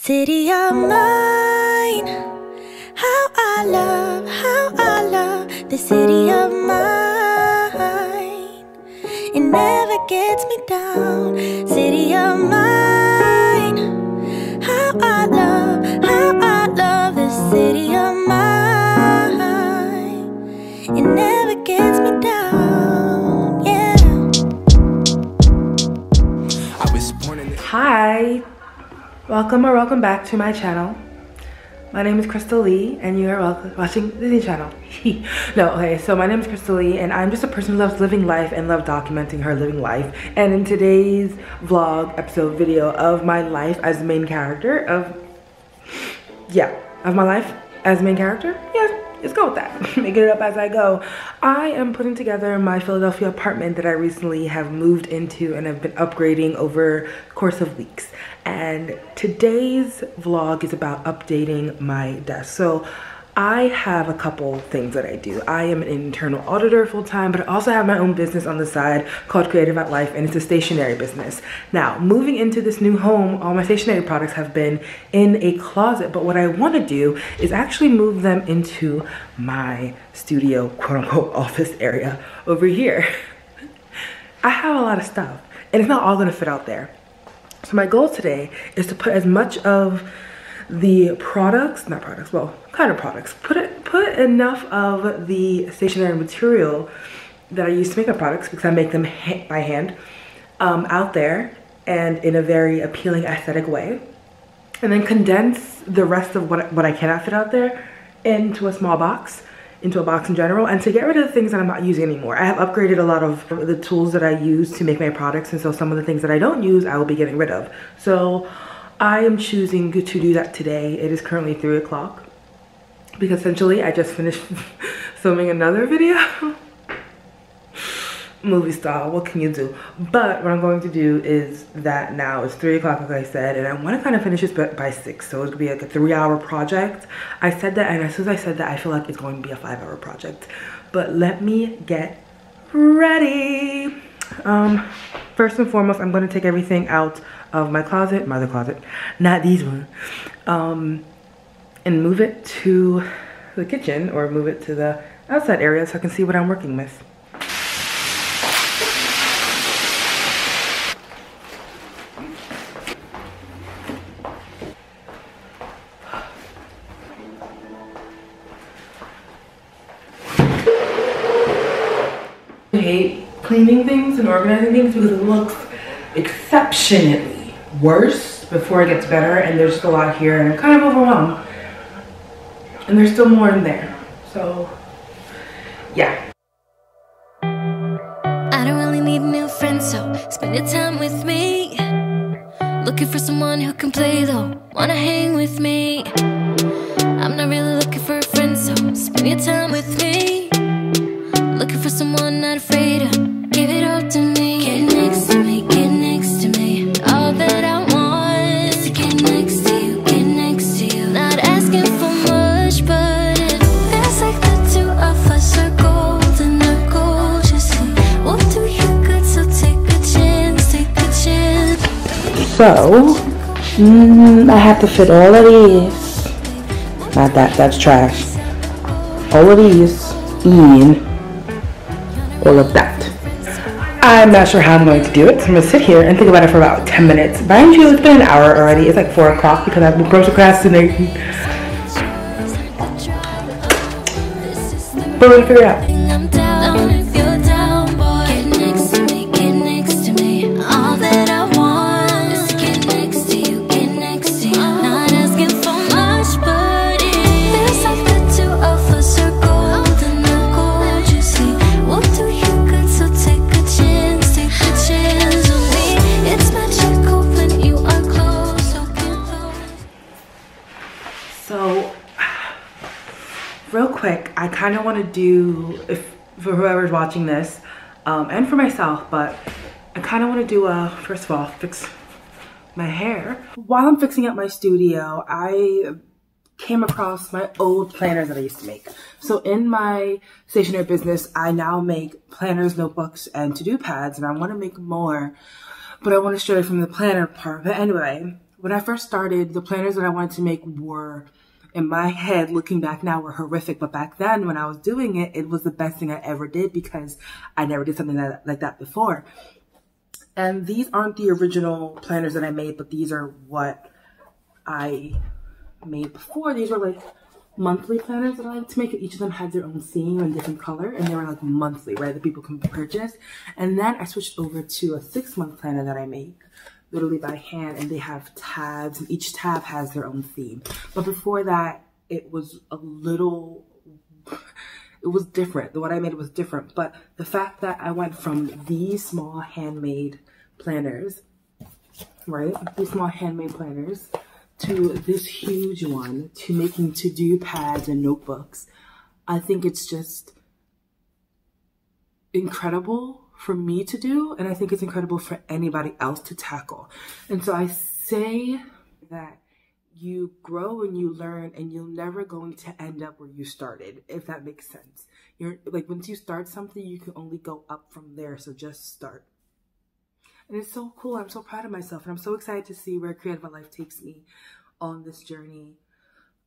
City of mine, how I love the city of mine. It never gets me down. City of mine, how I love the city of mine. It never gets me down, yeah. I was born in the Hi, welcome back to my channel. My name is Crystal Lee and you are watching Disney Channel. So my name is Crystal Lee and I'm just a person who loves living life and loves documenting her living life. And in today's vlog episode video of my life as the main character of my life as the main character, let's go with that. Making it up as I go. I am putting together my Philadelphia apartment that I recently have moved into and have been upgrading over the course of weeks. And today's vlog is about updating my desk. So I have a couple things that I do. I am an internal auditor full-time, but I also have my own business on the side called Creative at Life, and it's a stationery business. Now, moving into this new home, all my stationery products have been in a closet, but what I want to do is actually move them into my studio, quote-unquote, office area over here. I have a lot of stuff, and it's not all going to fit out there. So my goal today is to put as much of the products, put enough of the stationery material that I use to make my products, because I make them by hand, out there and in a very appealing aesthetic way, and then condense the rest of what I cannot fit out there into a small box, into a box in general, and to get rid of the things that I'm not using anymore. I have upgraded a lot of the tools that I use to make my products, and so some of the things that I don't use I will be getting rid of. So I am choosing to do that today. It is currently 3 o'clock because essentially I just finished filming another video. Movie style, what can you do? But what I'm going to do is that now it's 3 o'clock, like I said, and I want to kind of finish this by 6, so it's gonna be like a 3-hour project. I said that, and as soon as I said that, I feel like it's going to be a 5-hour project. But let me get ready. First and foremost, I'm going to take everything out of my closet, my other closet, not these ones, and move it to the kitchen, or move it to the outside area so I can see what I'm working with. I hate cleaning things and organizing things because it looks exceptionally worse before it gets better, and there's just a lot here and I'm kind of overwhelmed, and there's still more in there, so yeah. I don't really need new friends, so spend your time with me. Looking for someone who can play though, wanna hang with me. I'm not really looking for a friend, so spend your time with me. Looking for someone not afraid to give it all to me. Get next to me, get next to me. All that I want is to get next to you, get next to you. Not asking for much, but it feels like the two of us are golden, are gorgeous. We'll do you good, so take a chance, take a chance. So I have to fit all of these, not that, that's trash, all of these in all of that. I'm not sure how I'm going to do it, so I'm going to sit here and think about it for about 10 minutes. Mind you, it's been an hour already. It's like 4 o'clock because I've been procrastinating. But we'll figure it out. I'm down if you're down, boy. Get next to me, get next to me. All that I want is to get next to you, get next to you. Not asking for much, but it feels like the two of us are golden, are gorgeous. We'll do you good, so take a chance, take a chance on me. It's magical when you are close, so get close. So, real quick, I kind of want to do, for whoever's watching this, and for myself, but I kind of want to do a, first of all, fix my hair. While I'm fixing up my studio, I came across my old planners that I used to make. So in my stationery business, I now make planners, notebooks, and to-do pads, and I want to make more, but I want to stray from the planner part. But anyway, When I first started, the planners that I wanted to make were, in my head, looking back now, were horrific. But back then, when I was doing it, it was the best thing I ever did because I never did something like that before. And these aren't the original planners that I made, but these are what I made before. These were like monthly planners that I like to make. Each of them had their own theme and different color, and they were like monthly, right, that people can purchase. And then I switched over to a 6-month planner that I make literally by hand, and they have tabs, and each tab has their own theme. But before that, it was different. The one I made was different. But the fact that I went from these small handmade planners, right, these small handmade planners, to this huge one, to making to-do pads and notebooks, I think it's just incredible for me to do, and I think it's incredible for anybody else to tackle. And so I say that you grow and you learn, and you're never going to end up where you started, if that makes sense. You're like, once you start something, you can only go up from there, so just start. And it's so cool. I'm so proud of myself, and I'm so excited to see where Creative Life takes me on this journey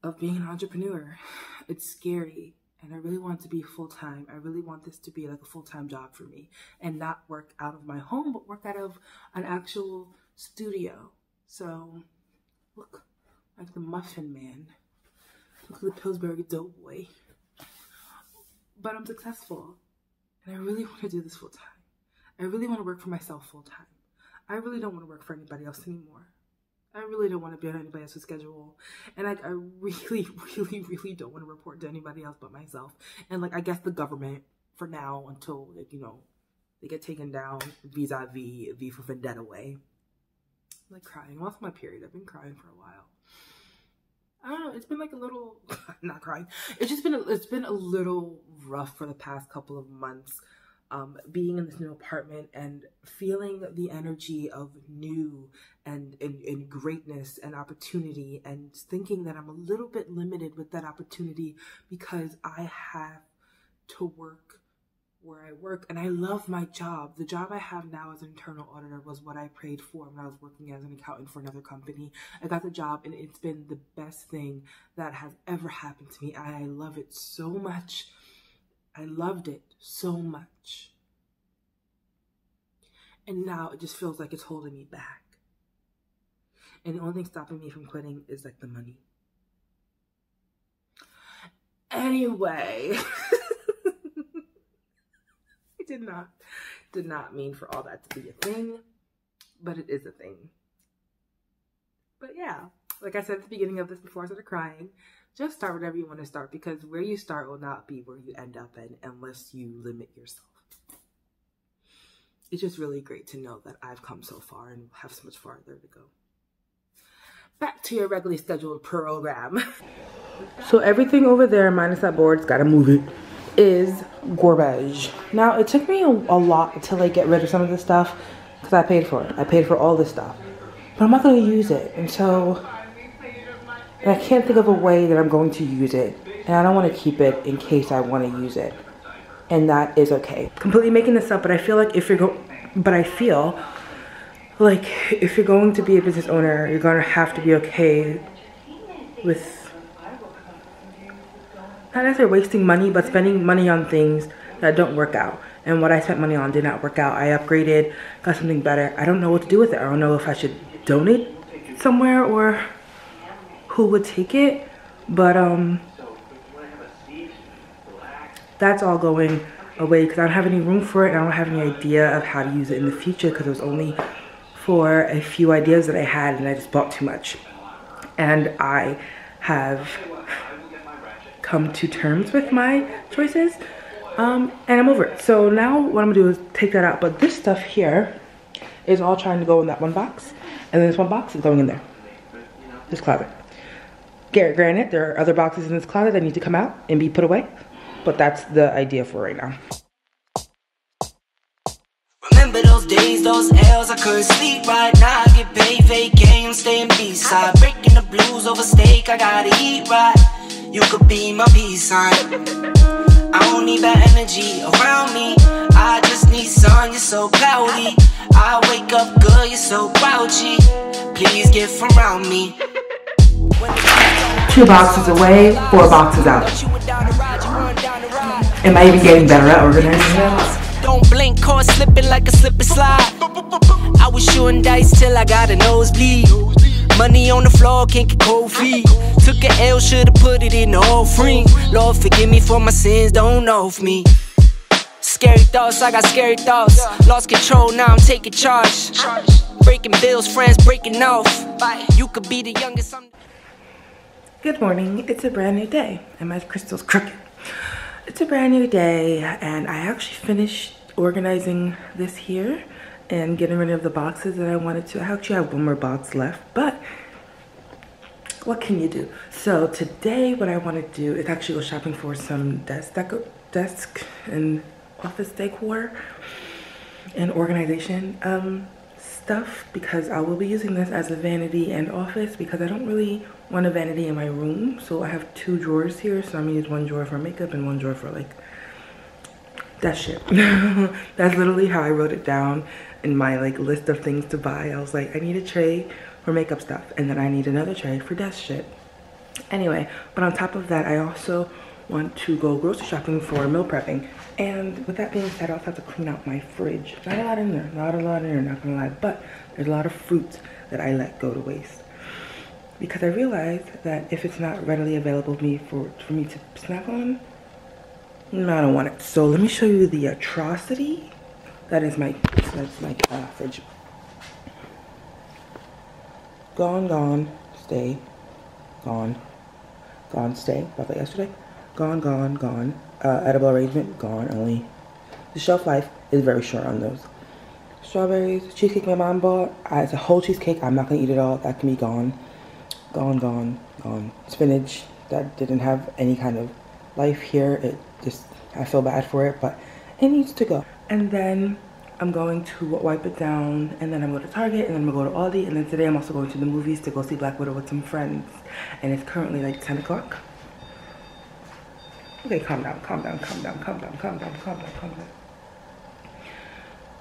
of being an entrepreneur. It's scary, and I really want it to be full-time. I really want this to be like a full-time job for me, and not work out of my home, but work out of an actual studio. So look, like the Muffin Man. Look at the Pillsbury Doughboy. But I'm successful, and I really want to do this full-time. I really want to work for myself full-time. I really don't want to work for anybody else anymore. I really don't want to be on anybody else's schedule. And I really, really, really don't want to report to anybody else but myself. And like, I guess the government for now, until, like, you know, they get taken down vis-a-vis V for Vendetta way. I'm like crying. I'm off my period. I've been crying for a while. I don't know. It's been like a little, not crying. It's been a little rough for the past couple of months. Being in this new apartment and feeling the energy of new and greatness and opportunity, and thinking that I'm a little bit limited with that opportunity because I have to work where I work. And I love my job. The job I have now as an internal auditor was what I prayed for when I was working as an accountant for another company. I got the job, and it's been the best thing that has ever happened to me. I love it so much. I loved it so much. And now it just feels like it's holding me back. And the only thing stopping me from quitting is like the money. Anyway, I did not mean for all that to be a thing, but it is a thing. But yeah, like I said at the beginning of this before I started crying, just start whatever you want to start, because where you start will not be where you end up in unless you limit yourself. It's just really great to know that I've come so far and have so much farther to go. Back to your regularly scheduled program. So everything over there, minus that board, gotta move it, is garbage. Now, it took me a lot to like get rid of some of this stuff because I paid for it. I paid for all this stuff. But I'm not gonna use it. And so, and I can't think of a way that I'm going to use it. And I don't want to keep it in case I want to use it. And that is okay. Completely making this up, but I feel like if you're if you're going to be a business owner, you're gonna have to be okay with not necessarily wasting money, but spending money on things that don't work out. And what I spent money on did not work out. I upgraded, got something better. I don't know what to do with it. I don't know if I should donate somewhere or who would take it, but that's all going away because I don't have any room for it, and I don't have any idea of how to use it in the future because it was only for a few ideas that I had, and I just bought too much. And I have come to terms with my choices, and I'm over it. So now what I'm gonna do is take that out, but this stuff here is all trying to go in that one box, and then this one box is going in there, this closet. Granted, there are other boxes in this closet that need to come out and be put away, but that's the idea for right now. Remember those days, those L's, I couldn't sleep right now. I get paid, vacay, I'm staying B-side. Breaking the blues over steak, I gotta eat right. You could be my peace sign. I don't need that energy around me. I just need sun, you're so cloudy. I wake up good, you're so grouchy. Please get from around me. 2 boxes away, 4 boxes out. Am I even getting better at organizing them? Don't blink, caught slipping like a slip and slide. I was shooting dice till I got a nosebleed. Money on the floor, can't get cold feet. Took an L, should've put it in the offering. Lord, forgive me for my sins, don't know of me. Scary thoughts, I got scary thoughts. Lost control, now I'm taking charge. Breaking bills, friends breaking off. You could be the youngest. Good morning, it's a brand new day, and my crystal's crooked. It's a brand new day, and I actually finished organizing this here and getting rid of the boxes that I wanted to. I actually have 1 more box left, but what can you do? So today what I want to do is actually go shopping for some desk and office decor and organization stuff, because I will be using this as a vanity and office, because I don't really want a vanity in my room. So I have 2 drawers here, so I'm gonna use 1 drawer for makeup and 1 drawer for like that shit. That's literally how I wrote it down in my like list of things to buy. I was like, I need a tray for makeup stuff, and then I need another tray for desk shit. Anyway, but on top of that, I also want to go grocery shopping for meal prepping. And with that being said, I also have to clean out my fridge. Not a lot in there, not gonna lie, but there's a lot of fruit that I let go to waste, because I realized that if it's not readily available for me to snack on, no, I don't want it. So let me show you the atrocity that's my fridge. Gone, stay, gone, stay, about like yesterday. Gone. Edible arrangement, gone. Only the shelf life is very short on those. Strawberries, cheesecake my mom bought. It's a whole cheesecake. I'm not gonna eat it all. That can be gone. Gone. Spinach that didn't have any kind of life here. It just, I feel bad for it, but it needs to go. And then I'm going to wipe it down, and then I'm going to Target, and then I'm going to go to Aldi, and then today I'm also going to the movies to go see Black Widow with some friends. And it's currently like 10 o'clock. Okay, calm down.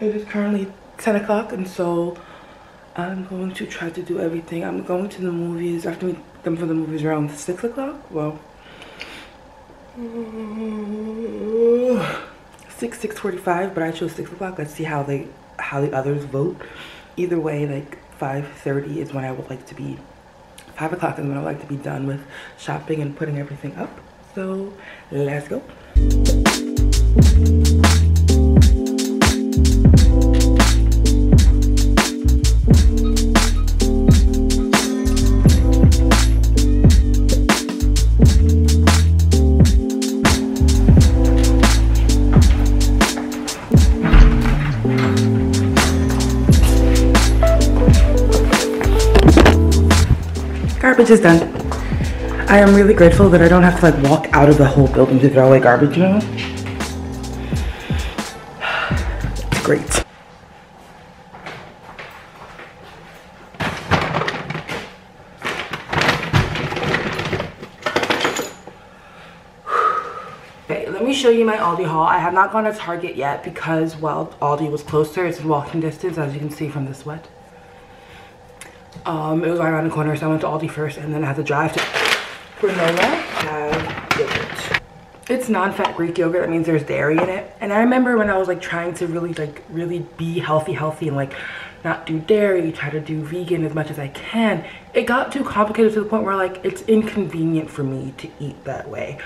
It is currently 10 o'clock, and so I'm going to try to do everything. I'm going to the movies, after we come from the movies around 6 o'clock. Well, 6:45, but I chose 6 o'clock. Let's see how the others vote. Either way, like 5:30 is when I would like to be, 5 o'clock is when I would like to be done with shopping and putting everything up. So let's go. Garbage is done. I am really grateful that I don't have to like walk out of the whole building to throw away garbage, you know? It's great. Okay, let me show you my Aldi haul. I have not gone to Target yet because, well, Aldi was closer. It's in walking distance, as you can see from the sweat. It was right around the corner, so I went to Aldi first, and then I had to drive to granola. Have yogurt. It's non-fat Greek yogurt. That means there's dairy in it. And I remember when I was like trying to really be healthy and like not do dairy, try to do vegan as much as I can, it got too complicated to the point where like it's inconvenient for me to eat that way.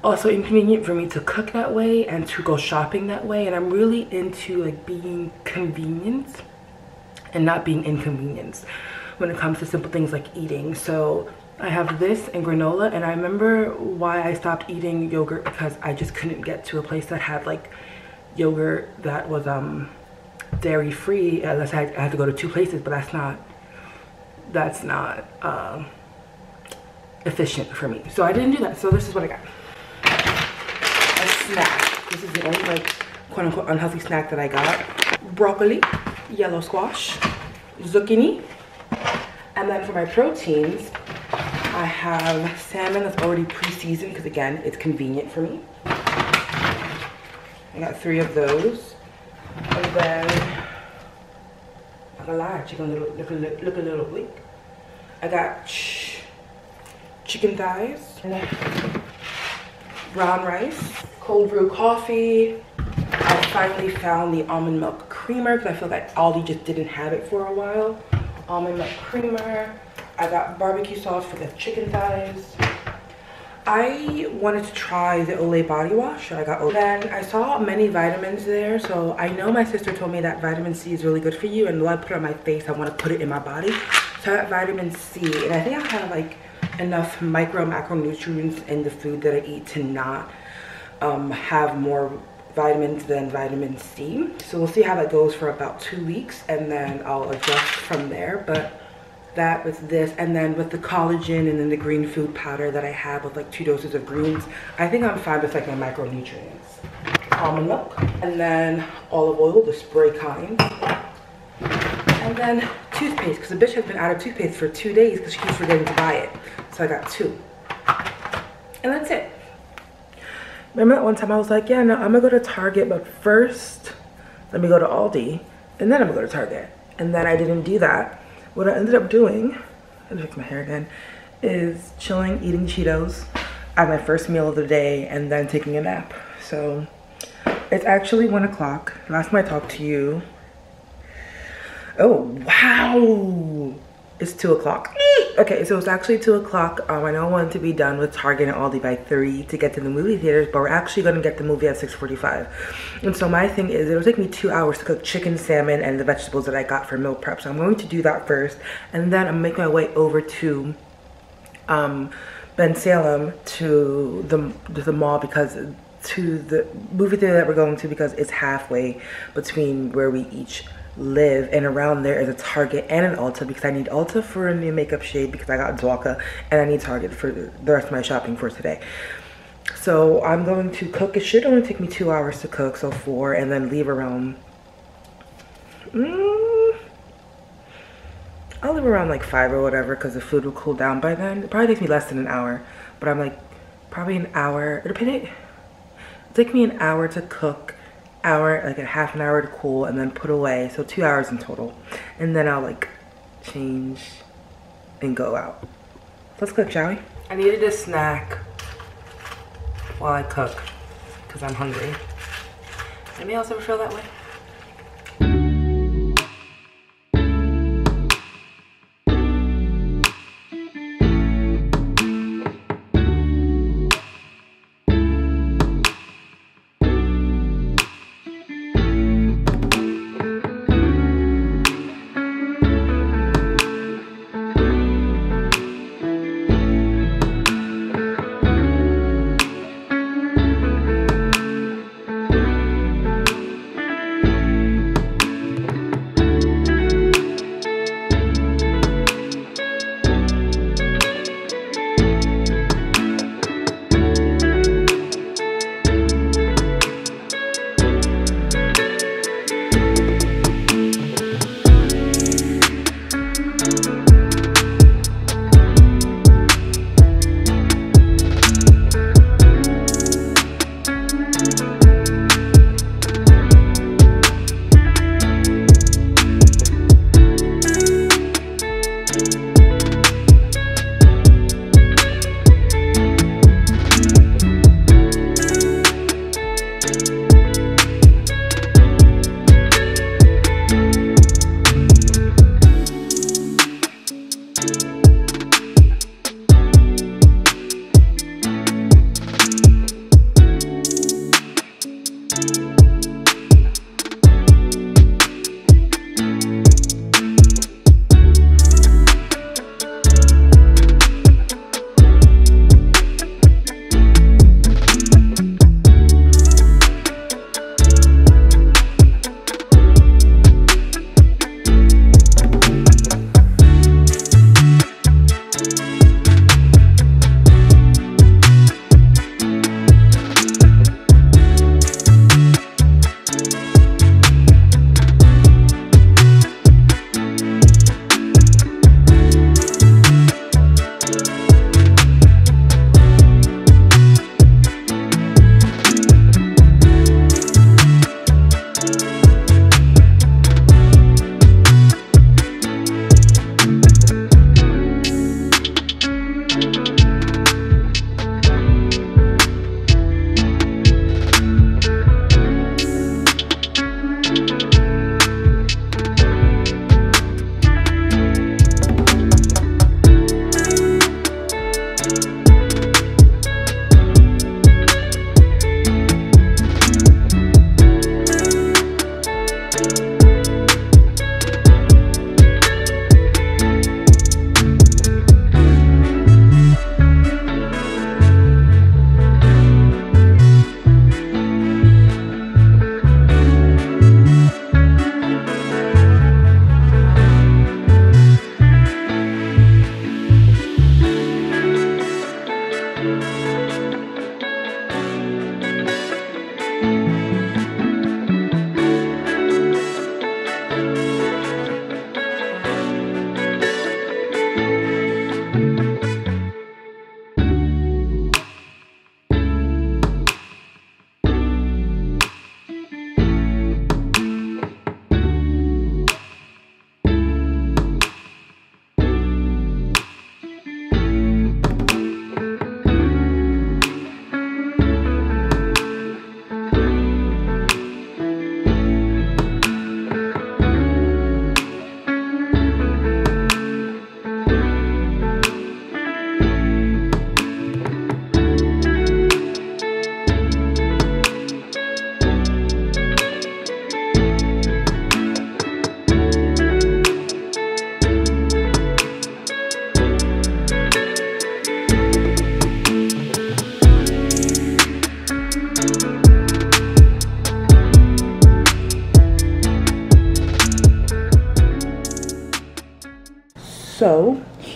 Also inconvenient for me to cook that way and to go shopping that way. And I'm really into like being convenient and not being inconvenienced when it comes to simple things like eating. So I have this and granola, and I remember why I stopped eating yogurt, because I just couldn't get to a place that had like yogurt that was dairy free, unless I had to go to 2 places, but that's not efficient for me. So I didn't do that. So this is what I got. A snack. This is the only like quote unquote unhealthy snack that I got. Broccoli, yellow squash, zucchini, and then for my proteins, I have salmon that's already pre-seasoned, because again, it's convenient for me. I got 3 of those. And then gonna lie, chicken look a little weak. I got chicken thighs, and then brown rice, cold brew coffee. I finally found the almond milk creamer because I feel like Aldi just didn't have it for a while. Almond milk creamer. I got barbecue sauce for the chicken thighs. I wanted to try the Olay body wash. I got Olay. Then I saw many vitamins there, so I know my sister told me that vitamin C is really good for you, and though I put it on my face, I want to put it in my body. So I got vitamin C, and I think I have like enough macronutrients in the food that I eat to not have more vitamins than vitamin C. So we'll see how that goes for about 2 weeks, and then I'll adjust from there. But that with this, and then with the collagen and then the green food powder that I have with like 2 doses of greens, I think I'm fine with like my macronutrients. Almond milk, and then olive oil, the spray kind, and then toothpaste, because the bitch has been out of toothpaste for 2 days because she keeps forgetting to buy it. So I got 2, and that's it. Remember that one time I was like, yeah, no, I'm gonna go to Target, but first let me go to Aldi, and then I'm gonna go to Target. And then I didn't do that. What I ended up doing, I'm gonna fix my hair again, is chilling, eating Cheetos at my first meal of the day, and then taking a nap. So it's actually 1 o'clock. Last time I talked to you, oh wow, it's 2 o'clock. Okay, so it's actually 2 o'clock. I know I wanted to be done with Target and Aldi by 3 to get to the movie theaters, but we're actually gonna get the movie at 6:45. And so my thing is, it'll take me 2 hours to cook chicken, salmon, and the vegetables that I got for meal prep. So I'm going to do that first, and then I'm making my way over to Ben Salem to the mall, because to the movie theater that we're going to, because it's halfway between where we each live, and around there is a Target and an Ulta, because I need Ulta for a new makeup shade because I got Dwaka, and I need Target for the rest of my shopping for today. So I'm going to cook. It should only take me 2 hours to cook, so 4, and then leave around I'll leave around like 5 or whatever, because the food will cool down by then. It probably takes me less than an hour, but I'm like probably an hour. It'll take me an hour to cook, like a half an hour to cool, and then put away, so 2 hours in total. And then I'll like change and go out. Let's cook, shall we? I needed a snack while I cook because I'm hungry. Anybody else ever feel that way?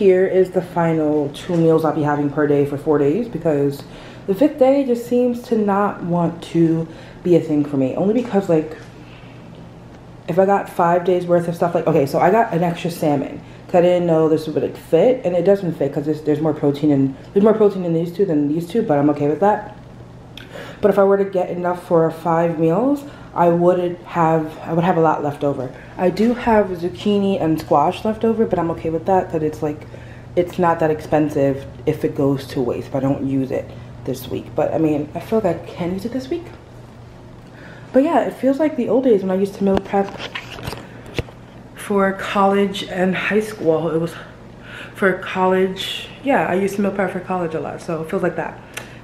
here is the final 2 meals I'll be having per day for 4 days, because the 5th day just seems to not want to be a thing for me. Only because, like, if I got 5 days worth of stuff, like, okay, so I got an extra salmon because I didn't know this would, like, fit, and it doesn't fit because there's more protein in these two than these two, but I'm okay with that. But if I were to get enough for 5 meals, I would have a lot left over. I do have zucchini and squash left over, but I'm okay with that because it's like, it's not that expensive if it goes to waste if I don't use it this week. But I mean, I feel like I can use it this week. But yeah, it feels like the old days when I used to meal prep for college and high school. Well, it was for college. Yeah, I used to meal prep for college a lot, so it feels like that.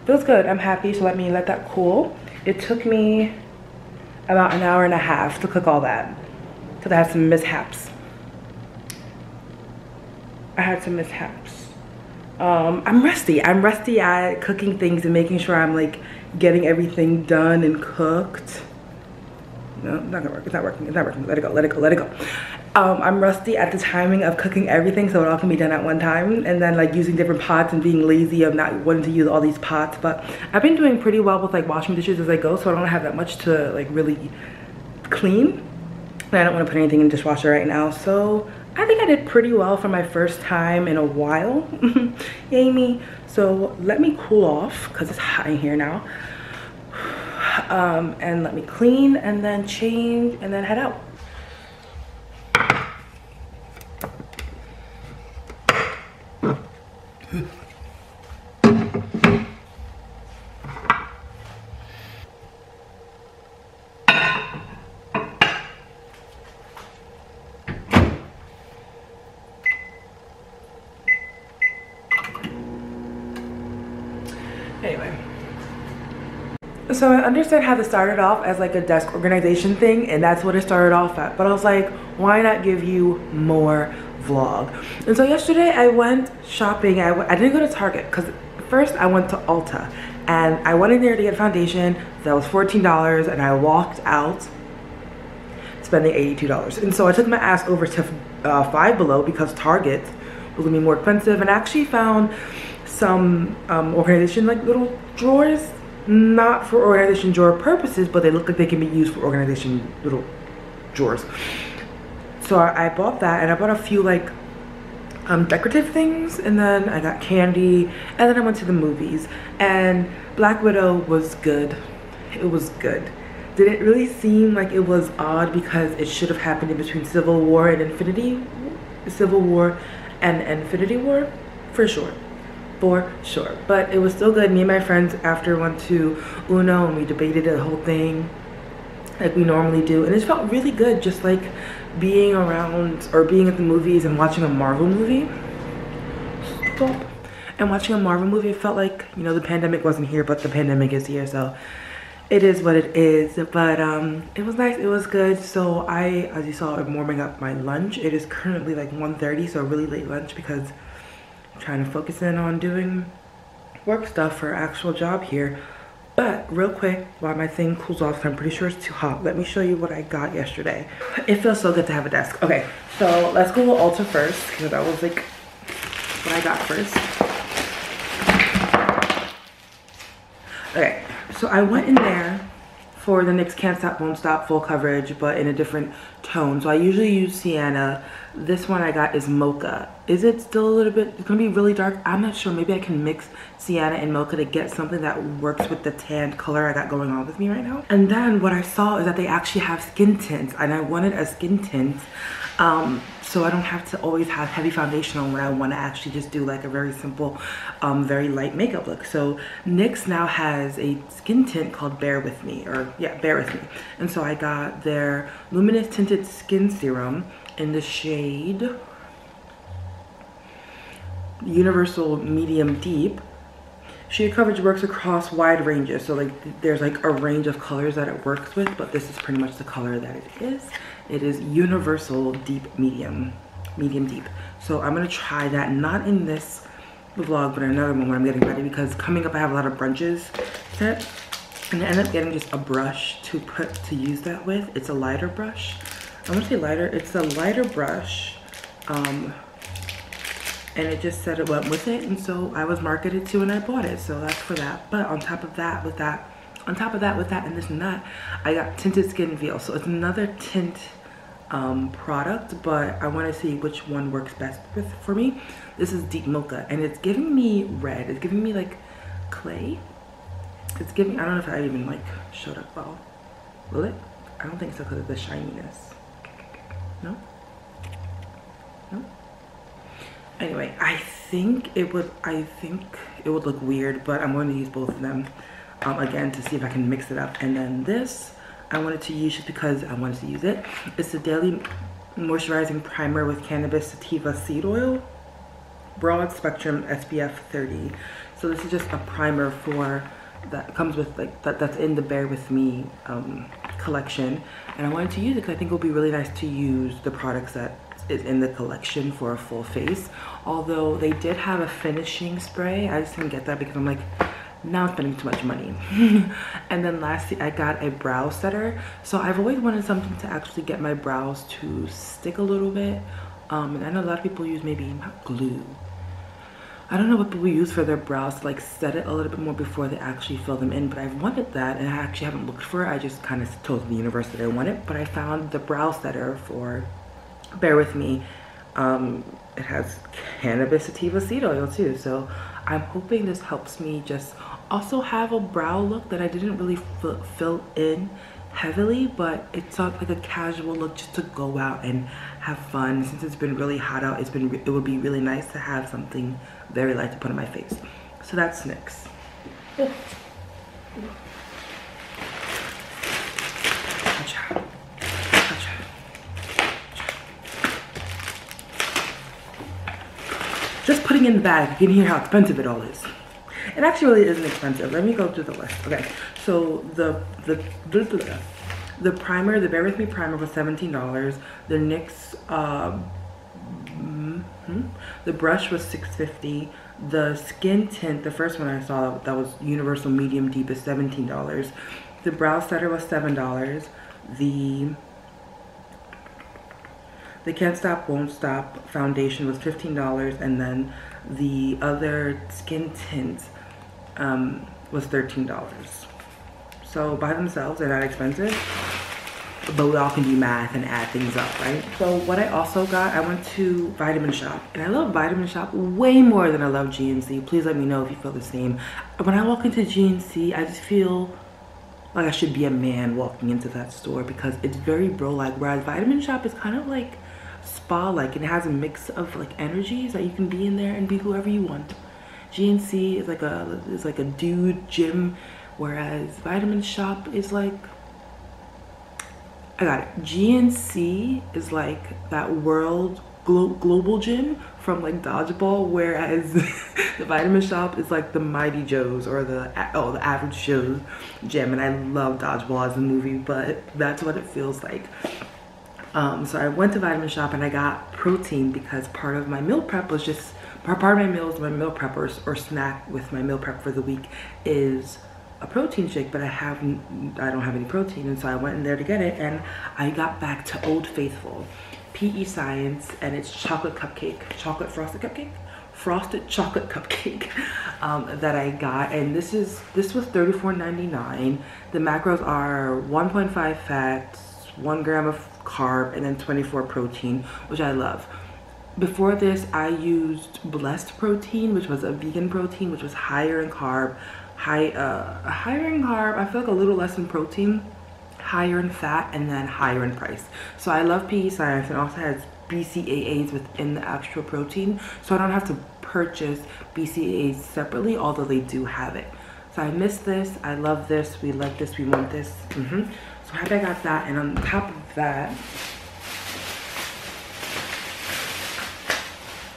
Feels good. I'm happy. So let me let that cool. It took me about an hour and a half to cook all that because I had some mishaps. I'm rusty. I'm rusty at cooking things and making sure I'm like getting everything done and cooked. No, not gonna work. It's not working. It's not working. Let it go. Let it go. Let it go. I'm rusty at the timing of cooking everything, so it all can be done at one time, and then like using different pots and being lazy of not wanting to use all these pots. But I've been doing pretty well with like washing dishes as I go, so I don't have that much to like really clean. And I don't want to put anything in the dishwasher right now, so I think I did pretty well for my first time in a while. Yay me. So let me cool off because it's hot in here now. And let me clean and then change and then head out. Anyway, so I understand how this started off as like a desk organization thing, and that's what it started off at, but I was like, why not give you more vlog? And so yesterday I went shopping. I didn't go to Target because first I went to Ulta, and I went in there to get a foundation that was $14, and I walked out spending $82. And so I took my ass over to Five Below because Target was gonna be more expensive, and I actually found some organization like little drawers, not for organization drawer purposes, but they look like they can be used for organization little drawers. So I bought that, and I bought a few like decorative things, and then I got candy, and then I went to the movies, and Black Widow was good. It was good. Did it really seem like it was odd because it should have happened in between Civil War and Infinity War? For sure. For sure. But it was still good. Me and my friends after went to Uno and we debated the whole thing like we normally do, and it felt really good just like being around or being at the movies and watching a Marvel movie. Stop. And watching a Marvel movie, it felt like, you know, the pandemic wasn't here, but the pandemic is here, so it is what it is. But it was nice. It was good. So I, as you saw, I'm warming up my lunch. It is currently like 1:30, so a really late lunch because trying to focus in on doing work stuff for actual job here. But real quick, while my thing cools off, so I'm pretty sure it's too hot, let me show you what I got yesterday. It feels so good to have a desk. Okay, so let's go to Ulta first, because that was like what I got first. Okay, so I went in there for the NYX Can't Stop Won't Stop full coverage, but in a different tone. So I usually use Sienna. This one I got is Mocha. Is it still a little bit, it's gonna be really dark? I'm not sure. Maybe I can mix Sienna and Mocha to get something that works with the tanned color I got going on with me right now. And then what I saw is that they actually have skin tints, and I wanted a skin tint so I don't have to always have heavy foundation on when I want to actually just do like a very simple, very light makeup look. So NYX now has a skin tint called Bare With Me, or yeah, Bare With Me. And so I got their Luminous Tinted Skin Serum in the shade Universal Medium Deep. Shade coverage works across wide ranges, so like there's like a range of colors that it works with, but this is pretty much the color that it is. It is Universal Deep Medium Deep. So I'm gonna try that, not in this vlog, but in another one when I'm getting ready, because coming up I have a lot of brunches set, and I end up getting just a brush to use that with. It's a lighter brush. I'm gonna say lighter. It's a lighter brush. and it just said it went with it, and so I was marketed to and I bought it, so that's for that. But on top of that, with that and this and that, I got Tinted Skin Veil. So it's another tint product, but I want to see which one works best for me. This is Deep Mocha, and it's giving me red. It's giving me like clay. It's giving, I don't know if I even like showed up well. Will it? I don't think so because of the shininess. No? No? Anyway, I think it would look weird, but I'm going to use both of them again to see if I can mix it up. And then this I wanted to use just because I wanted to use it. It's the Daily Moisturizing Primer with Cannabis Sativa Seed Oil, broad spectrum SPF 30. So this is just a primer for that comes with like that's in the Bear With Me collection, and I wanted to use it because I think it will be really nice to use the products that is in the collection for a full face. Although they did have a finishing spray, I just didn't get that because I'm like, now I'm spending too much money. And then lastly, I got a brow setter. So I've always wanted something to actually get my brows to stick a little bit, and I know a lot of people use maybe glue. I don't know what people use for their brows to like set it a little bit more before they actually fill them in, but I've wanted that and I actually haven't looked for it. I just kind of told the universe that I want it, but I found the brow setter for Bear With Me. It has Cannabis Sativa Seed Oil too, so I'm hoping this helps me just also have a brow look that I didn't really fill in heavily, but it's not like a casual look just to go out and have fun. Since it's been really hot out, it would be really nice to have something very light to put on my face. So that's NYX. Just putting in the bag, you can hear how expensive it all is. It actually really isn't expensive. Let me go through the list. Okay, so the primer, the Bear With Me primer was $17. The NYX, the brush was $6.50. The skin tint, the first one I saw that was Universal Medium Deep, is $17. The brow setter was $7. The Can't Stop Won't Stop foundation was $15, and then the other skin tint was $13. So by themselves, they're not expensive, but we all can do math and add things up, right? So what I also got, I went to Vitamin Shoppe, and I love Vitamin Shoppe way more than I love GNC. Please let me know if you feel the same. When I walk into GNC, I just feel like I should be a man walking into that store because it's very bro-like, whereas Vitamin Shoppe is kind of like spa-like, and it has a mix of like energies that you can be in there and be whoever you want. GNC is like a dude gym, whereas Vitamin Shoppe is like, I got it. GNC is like that world global gym from like Dodgeball, whereas the Vitamin Shoppe is like the Mighty Joe's or the Average Joe's gym. And I love Dodgeball as a movie, but that's what it feels like. So I went to Vitamin Shoppe and I got protein because part of my meal prep was just, part of my meals, my meal preppers or snack with my meal prep for the week is a protein shake, but I don't have any protein, and so I went in there to get it, and I got back to Old Faithful PE Science, and it's chocolate frosted chocolate cupcake that I got, and this was $34.99. The macros are 1.5 fats, 1 gram of carb, and then 24 protein, which I love. Before this, I used Blessed Protein, which was a vegan protein, which was higher in carb, higher in carb, I feel like a little less in protein, higher in fat, and then higher in price. So I love PE Science, and also has BCAAs within the actual protein, so I don't have to purchase BCAAs separately, although they do have it. So I miss this, I love this, we like this, we want this. So happy I got that, and on top of that,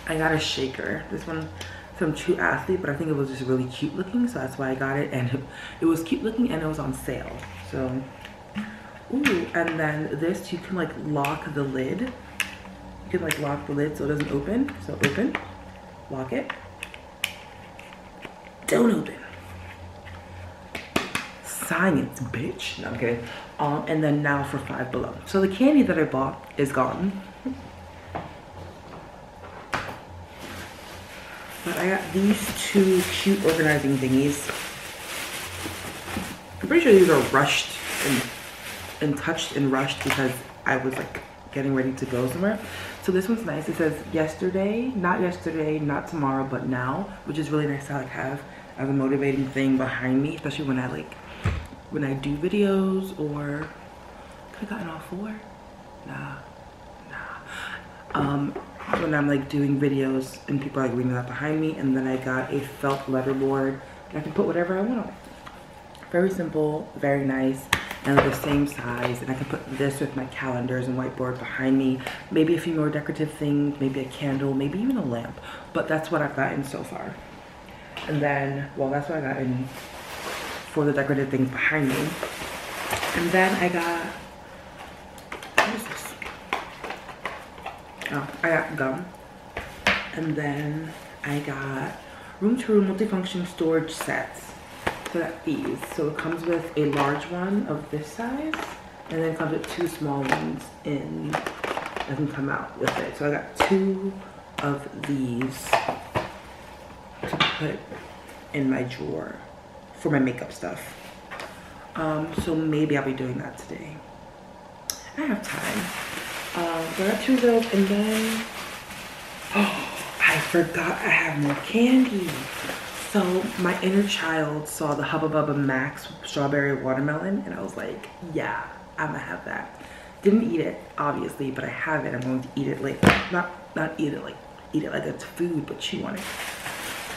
I got a shaker. This one from True Athlete, but I think it was just really cute looking, so that's why I got it, and it was cute looking and it was on sale. So, ooh, and then this, you can like lock the lid. You can like lock the lid so it doesn't open. So open, lock it, don't open. Science, bitch. No, I'm kidding. And then now for Five Below. So the candy that I bought is gone. But I got these two cute organizing thingies. I'm pretty sure these are rushed and touched and rushed because I was like getting ready to go somewhere. So this one's nice. It says yesterday, not tomorrow, but now, which is really nice to like have as a motivating thing behind me, especially when I do videos. Or could have gotten all four. Nah. When I'm like doing videos and people are like reading that behind me. And then I got a felt letterboard and I can put whatever I want on it. Very simple, very nice, and they're the same size. And I can put this with my calendars and whiteboard behind me. Maybe a few more decorative things, maybe a candle, maybe even a lamp. But that's what I've gotten so far. And then, well, that's what I got in for the decorative things behind me. And then I got, what is this? Oh, I got gum. And then I got room-to-room multifunction storage sets. So I got these. So it comes with a large one of this size, and then it comes with two small ones in, doesn't come out with it. So I got two of these to put in my drawer for my makeup stuff. So maybe I'll be doing that today. I have time. So I got two of those, and then, oh, I forgot I have more candy. So my inner child saw the Hubba Bubba Max strawberry watermelon, and I was like, yeah, I'm gonna have that. Didn't eat it, obviously, but I have it. I'm going to eat it later. Not eat it like it's food, but chew on it.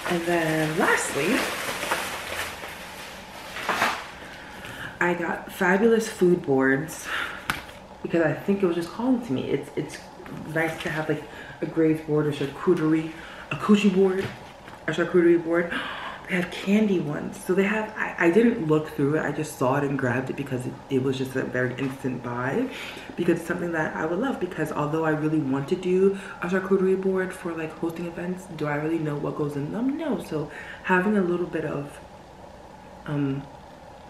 And then lastly, I got fabulous food boards because I think it was just calling to me. It's nice to have like a graze board or charcuterie board. They have candy ones. So they have, I didn't look through it. I just saw it and grabbed it because it was just a very instant buy, because it's something that I would love, because although I really want to do a charcuterie board for like hosting events, do I really know what goes in them? No. So having a little bit of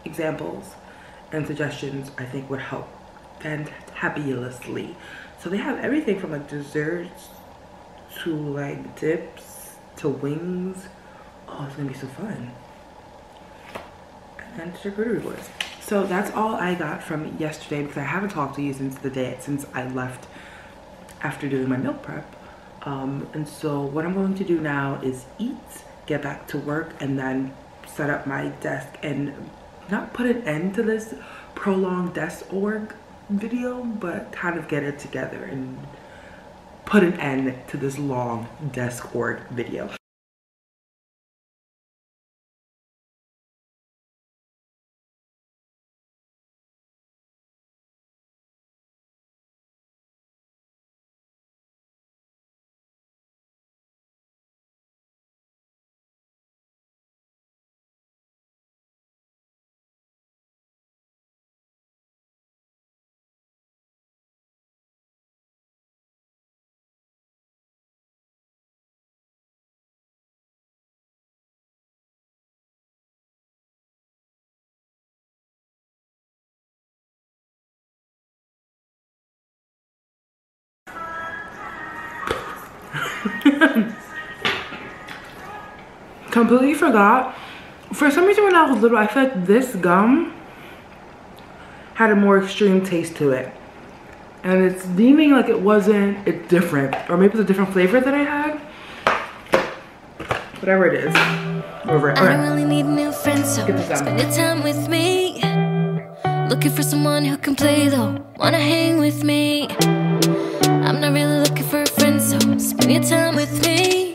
examples and suggestions I think would help fantabulously. So they have everything from like desserts to like dips to wings. Oh, it's gonna be so fun. And charcuterie boards. So that's all I got from yesterday, because I haven't talked to you since I left after doing my meal prep. And so what I'm going to do now is eat, get back to work, and then set up my desk and not put an end to this prolonged desk org video, but kind of get it together and put an end to this long desk org video. Completely forgot. For some reason when I was little, I felt like this gum had a more extreme taste to it. And it's seeming like it's different. Or maybe it's a different flavor that I had. Whatever it is. Over it. I don't really need a new friend, so spend your time with me. Looking for someone who can play though, wanna hang with me. I'm not really looking for a friend, so spend your time with me.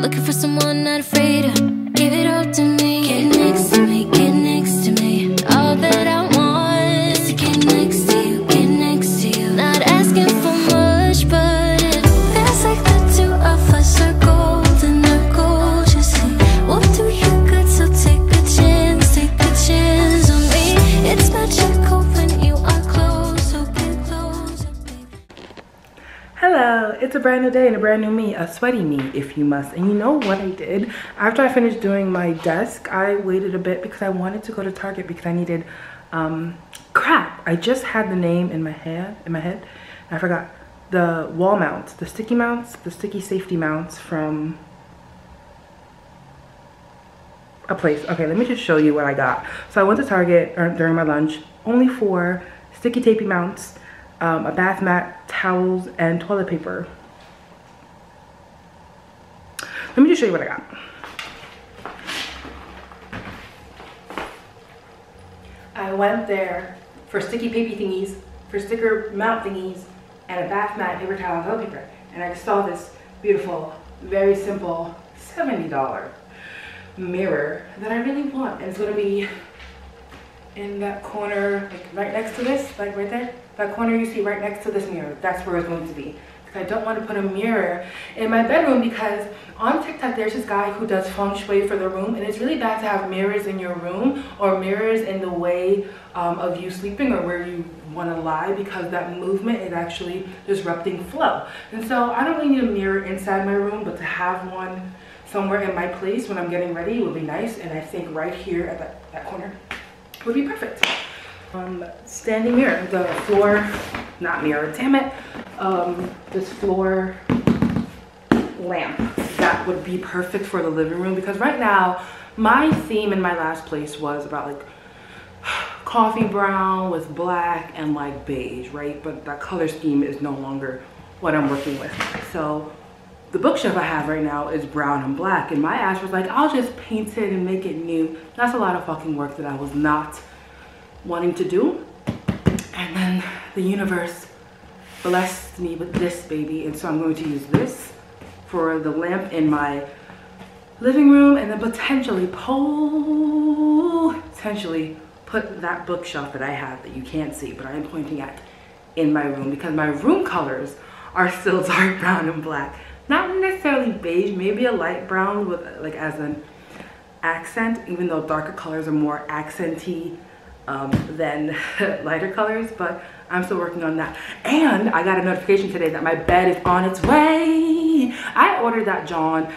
Looking for someone not afraid to give it all to me. Get next to me, get next to me. All that I want is to get next to you, get next to you. Not asking for much, but it feels like the two of us are golden, our gold, you see. We'll do you good, so take a chance on me. It's magical when you are close, so get closer, baby. Hello, it's a brand new day and a brand new me, a sweaty me if you must. And you know what I did? After I finished doing my desk, I waited a bit because I wanted to go to Target because I needed, crap. I just had the name in my head, I forgot. The wall mounts, the sticky safety mounts from a place. Okay, let me just show you what I got. So I went to Target during my lunch, only for sticky tapey mounts, a bath mat, towels, and toilet paper. Let me just show you what I got. I went there for sticky papey thingies, for sticker mount thingies, and a bath mat, paper towel, and toilet paper. And I saw this beautiful, very simple $70 mirror that I really want. And it's gonna be in that corner, like right next to this, like right there. That corner you see right next to this mirror, that's where it's going to be. Because I don't want to put a mirror in my bedroom, because on TikTok there's this guy who does feng shui for the room, and it's really bad to have mirrors in your room or mirrors in the way of you sleeping or where you want to lie, because that movement is actually disrupting flow. And so I don't really need a mirror inside my room, but to have one somewhere in my place when I'm getting ready would be nice. And I think right here at that corner would be perfect. Standing mirror, the floor, not mirror, damn it, this floor lamp, that would be perfect for the living room, because right now my theme in my last place was about like coffee brown with black and like beige, right? But that color scheme is no longer what I'm working with. So the bookshelf I have right now is brown and black, and my ass was like, I'll just paint it and make it new. That's a lot of fucking work that I was not wanting to do. And then the universe blessed me with this baby, and so I'm going to use this for the lamp in my living room, and then potentially put that bookshelf that I have that you can't see but I am pointing at in my room, because my room colors are still dark brown and black. Not necessarily beige, maybe a light brown with like as an accent, even though darker colors are more accenty than lighter colors, but I'm still working on that. And I got a notification today that my bed is on its way. I ordered that John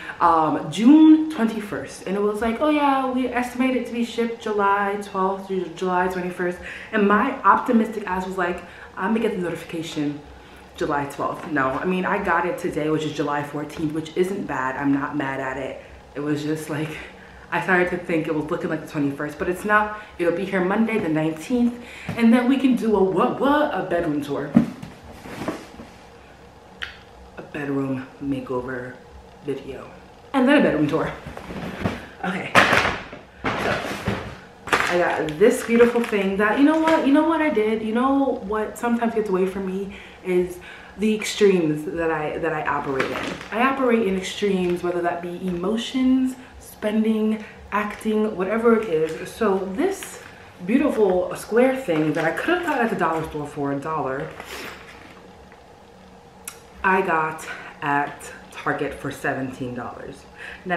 June 21st, and it was like, oh yeah, we estimate it to be shipped July 12th through July 21st. And my optimistic ass was like, I'm gonna get the notification July 12th. No, I mean, I got it today, which is July 14th, which isn't bad. I'm not mad at it. It was just like, I started to think it was looking like the 21st, but it's not. It'll be here Monday the 19th, and then we can do a bedroom tour. A bedroom makeover video. And then a bedroom tour. Okay. So, I got this beautiful thing that, you know what I did? You know what sometimes gets away from me is the extremes that I operate in. I operate in extremes, whether that be emotions, spending, acting, whatever it is. So this beautiful square thing that I could have got at the dollar store for $1, I got at Target for $17. No.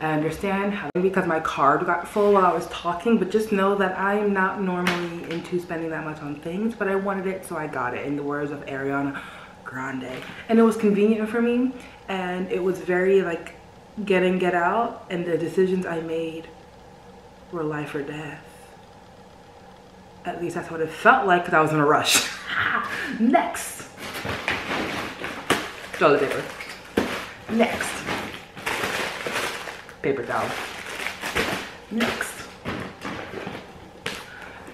I understand because my card got full while I was talking, but just know that I'm not normally into spending that much on things, but I wanted it, so I got it, in the words of Ariana Grande. And it was convenient for me, and it was very like get in, get out, and the decisions I made were life or death. At least that's what it felt like, because I was in a rush. Next. Toilet paper. Next. Paper towel. Next.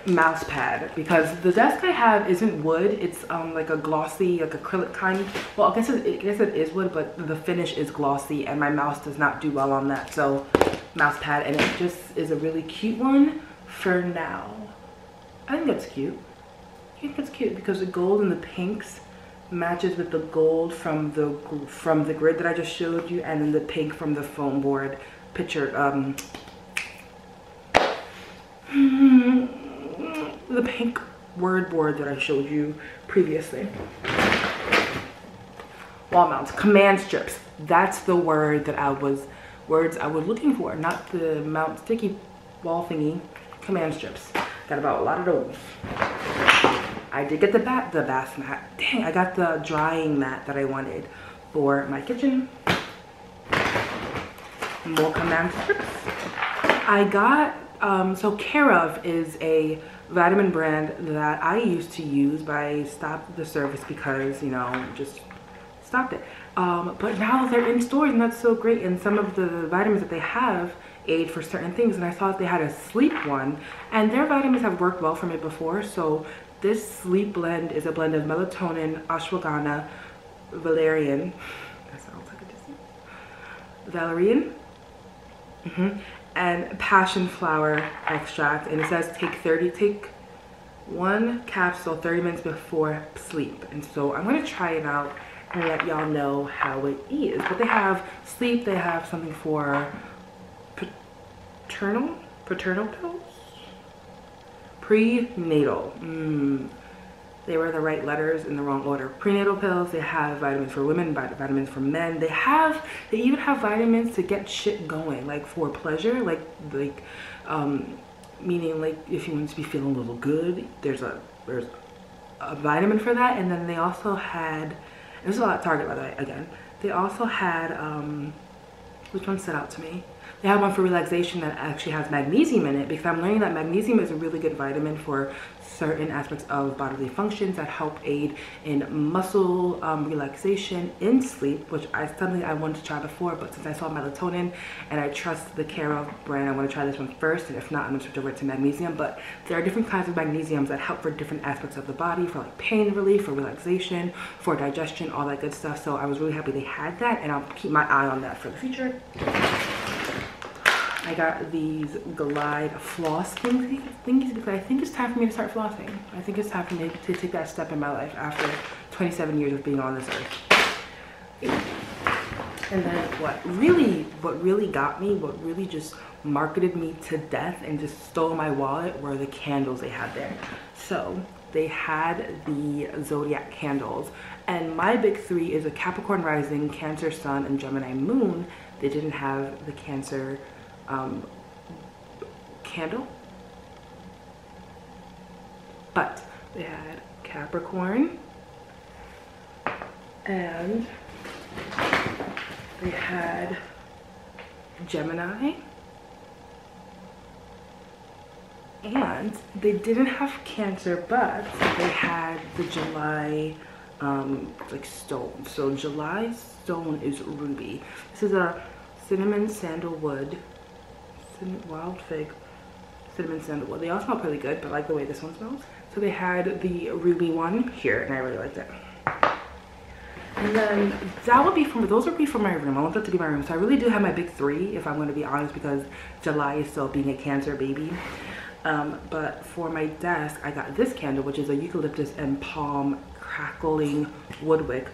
Mouse pad, because the desk I have isn't wood. It's like a glossy, like acrylic kind. Well, I guess it is wood, but the finish is glossy, and my mouse does not do well on that. So mouse pad, and it just is a really cute one for now. I think that's cute. I think that's cute because the gold and the pinks matches with the gold from the grid that I just showed you, and then the pink from the foam board picture. The pink word board that I showed you previously. Wall mounts, command strips. That's the word that I was looking for, not the mount sticky wall thingy. Command strips. Got about a lot of those. I did get the bath mat. Dang, I got the drying mat that I wanted for my kitchen. More command strips. I got, so Care of is a vitamin brand that I used to use, but I stopped the service because, you know, just stopped it. But now they're in stores and that's so great. And some of the vitamins that they have aid for certain things. And I saw that they had a sleep one, and their vitamins have worked well for me before. So this sleep blend is a blend of melatonin, ashwagandha, valerian. That sounds like a disease. Valerian. And passion flower extract, and it says take 1 capsule 30 minutes before sleep. And so I'm going to try it out and let y'all know how it is. But they have sleep, they have something for paternal pills, prenatal. They were the right letters in the wrong order. Prenatal pills. They have vitamins for women, vitamins for men. They even have vitamins to get shit going, like for pleasure, like meaning like if you want to be feeling a little good, there's a vitamin for that. And then they also had, it was a lot at Target by the way, again. They also had, which one stood out to me? They have one for relaxation that actually has magnesium in it, because I'm learning that magnesium is a really good vitamin for certain aspects of bodily functions that help aid in muscle relaxation in sleep, which is something I wanted to try before, but since I saw melatonin and I trust the Care/of brand, I want to try this one first, and if not, I'm going to switch over to magnesium. But there are different kinds of magnesiums that help for different aspects of the body, for like pain relief, for relaxation, for digestion, all that good stuff. So I was really happy they had that, and I'll keep my eye on that for the future. I got these Glide floss thingies because I think it's time for me to start flossing. I think it's time for me to take that step in my life after 27 years of being on this earth. And then what really got me, what really just marketed me to death and just stole my wallet were the candles they had there. So they had the zodiac candles, and my big 3 is a Capricorn rising, Cancer sun, and Gemini moon. They didn't have the Cancer candle, but they had Capricorn and they had Gemini, and they didn't have Cancer, but they had the July like stone. So July stone is ruby. This is a cinnamon sandalwood, wild fig, cinnamon sandalwood. They all smell pretty good, but I like the way this one smells. So they had the ruby one here, and I really liked it. And then that would be those would be for my room. I want that to be my room. So I really do have my big 3, if I'm going to be honest, because July is still being a Cancer baby. But for my desk, I got this candle, which is a eucalyptus and palm crackling wood wick.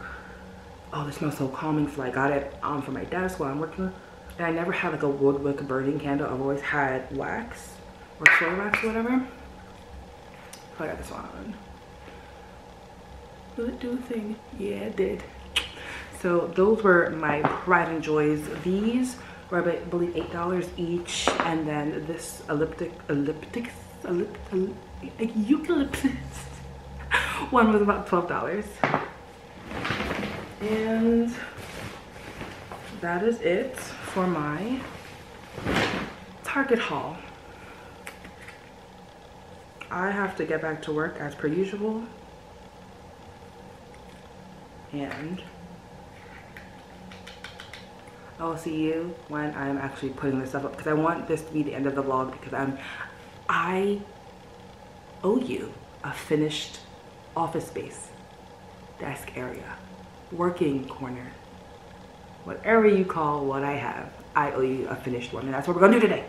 Oh, this smells so calming, so I got it for my desk while I'm working. And I never had like a wood wick burning candle. I've always had wax or soy wax or whatever. So I got this one. Will it do a thing? Yeah, it did. So those were my pride and joys. These were, I believe, $8 each, and then this eucalyptus one was about $12. And that is it for my Target haul. I have to get back to work as per usual, and I will see you when I'm actually putting this stuff up, because I want this to be the end of the vlog, because I owe you a finished office space, desk area, working corner, whatever you call what I have. I owe you a finished one, and that's what we're gonna do today.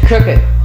Crooked.